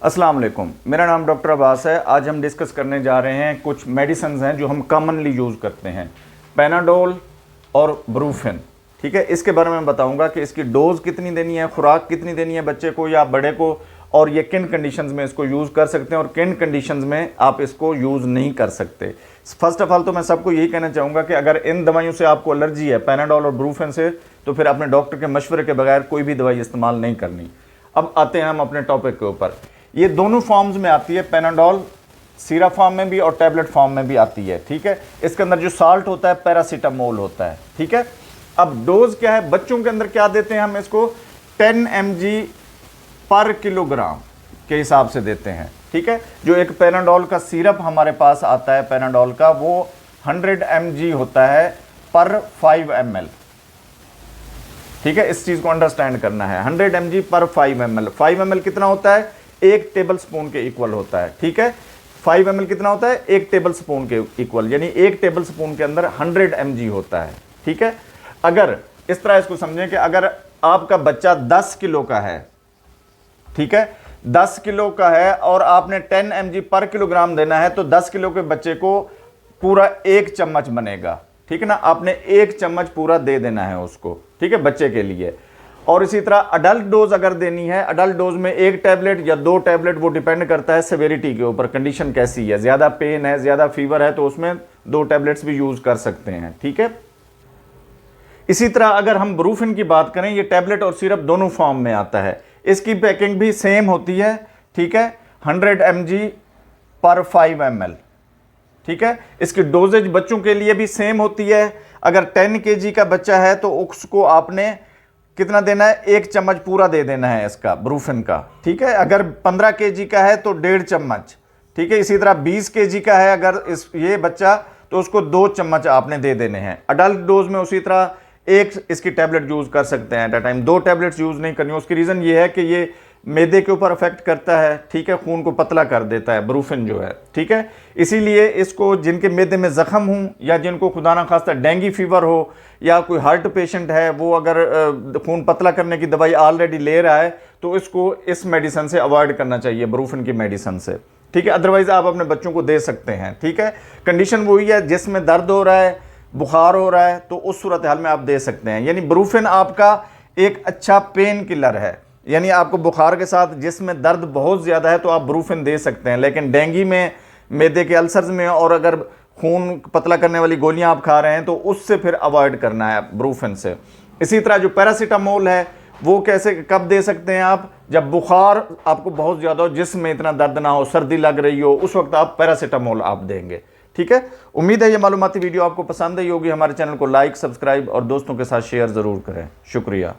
अस्सलाम वालेकुम, मेरा नाम डॉक्टर अब्बास है। आज हम डिस्कस करने जा रहे हैं कुछ मेडिसिन हैं जो हम कॉमनली यूज़ करते हैं, पैनाडोल और ब्रूफेन। ठीक है, इसके बारे में बताऊंगा कि इसकी डोज़ कितनी देनी है, खुराक कितनी देनी है बच्चे को या बड़े को, और ये किन कंडीशंस में इसको यूज़ कर सकते हैं और किन कंडीशंस में आप इसको यूज़ नहीं कर सकते। फर्स्ट ऑफ ऑल तो मैं सबको यही कहना चाहूँगा कि अगर इन दवाइयों से आपको एलर्जी है, पैनाडोल और ब्रूफेन से, तो फिर अपने डॉक्टर के मशवरे के बगैर कोई भी दवाई इस्तेमाल नहीं करनी। अब आते हैं हम अपने टॉपिक के ऊपर। ये दोनों फॉर्म्स में आती है, पैनाडोल सिरप फॉर्म में भी और टैबलेट फॉर्म में भी आती है। ठीक है, इसके अंदर जो साल्ट होता है पैरासीटामोल होता है। ठीक है, अब डोज क्या है, बच्चों के अंदर क्या देते हैं हम इसको 10 mg पर किलोग्राम के हिसाब से देते हैं। ठीक है, जो एक पैनाडोल का सिरप हमारे पास आता है पैनाडोल का, वो 100 mg होता है पर 5 ml। ठीक है, इस चीज को अंडरस्टैंड करना है। 100 mg पर 5 ml। 5 ml कितना होता है? 1 टेबल स्पून के इक्वल होता है। ठीक है, 5 ml कितना होता है? 1 टेबल स्पून के इक्वल, यानी 1 टेबल स्पून के अंदर 100 mg होता है। ठीक है, अगर इस तरह इसको समझें कि अगर आपका बच्चा 10 किलो का है, ठीक है, 10 किलो का है और आपने 10 mg पर किलोग्राम देना है, तो 10 किलो के बच्चे को पूरा 1 चम्मच बनेगा। ठीक है ना, आपने 1 चम्मच पूरा दे देना है उसको। ठीक है, बच्चे के लिए। और इसी तरह अडल्ट डोज अगर देनी है, अडल्ट डोज में 1 टैबलेट या 2 टैबलेट, वो डिपेंड करता है सेवेरिटी के ऊपर, कंडीशन कैसी है, ज़्यादा पेन है, ज़्यादा फीवर है, तो उसमें 2 टैबलेट्स भी यूज़ कर सकते हैं। ठीक है, इसी तरह अगर हम ब्रूफेन की बात करें, ये टैबलेट और सिरप दोनों फॉर्म में आता है। इसकी पैकिंग भी सेम होती है। ठीक है, 100 mg पर 5 ml। ठीक है, इसकी डोजेज बच्चों के लिए भी सेम होती है। अगर 10 kg का बच्चा है तो उसको आपने कितना देना है? 1 चम्मच पूरा दे देना है इसका, ब्रूफेन का। ठीक है, अगर 15 kg का है तो 1.5 चम्मच। ठीक है, इसी तरह 20 kg का है अगर ये बच्चा, तो उसको 2 चम्मच आपने दे देने हैं। अडल्ट डोज में उसी तरह 1 इसकी टैबलेट यूज कर सकते हैं at a time, 2 tablets use नहीं करनी। उसकी रीजन ये है कि ये मैदे के ऊपर अफेक्ट करता है। ठीक है, खून को पतला कर देता है ब्रूफेन जो है। ठीक है, इसीलिए इसको जिनके मैदे में जख्म हो या जिनको खुदा ना खास्ता डेंगू फीवर हो या कोई हार्ट पेशेंट है, वो अगर खून पतला करने की दवाई ऑलरेडी ले रहा है, तो इसको इस मेडिसिन से अवॉइड करना चाहिए, ब्रूफेन की मेडिसिन से। ठीक है, अदरवाइज आप अपने बच्चों को दे सकते हैं। ठीक है, कंडीशन वही है, जिसमें दर्द हो रहा है, बुखार हो रहा है, तो उस सूरत हाल में आप दे सकते हैं। यानी ब्रूफेन आपका एक अच्छा पेन किलर है। यानी आपको बुखार के साथ जिसमें दर्द बहुत ज़्यादा है तो आप ब्रूफेन दे सकते हैं, लेकिन डेंगू में, मैदे के अल्सर्स में, और अगर खून पतला करने वाली गोलियां आप खा रहे हैं, तो उससे फिर अवॉइड करना है ब्रूफेन से। इसी तरह जो पैरासीटामोल है, वो कैसे कब दे सकते हैं आप? जब बुखार आपको बहुत ज़्यादा हो, जिसमें इतना दर्द ना हो, सर्दी लग रही हो, उस वक्त आप पैरासीटामोल आप देंगे। ठीक है, उम्मीद है ये मालूमाती वीडियो आपको पसंद आई होगी। हमारे चैनल को लाइक, सब्सक्राइब और दोस्तों के साथ शेयर ज़रूर करें। शुक्रिया।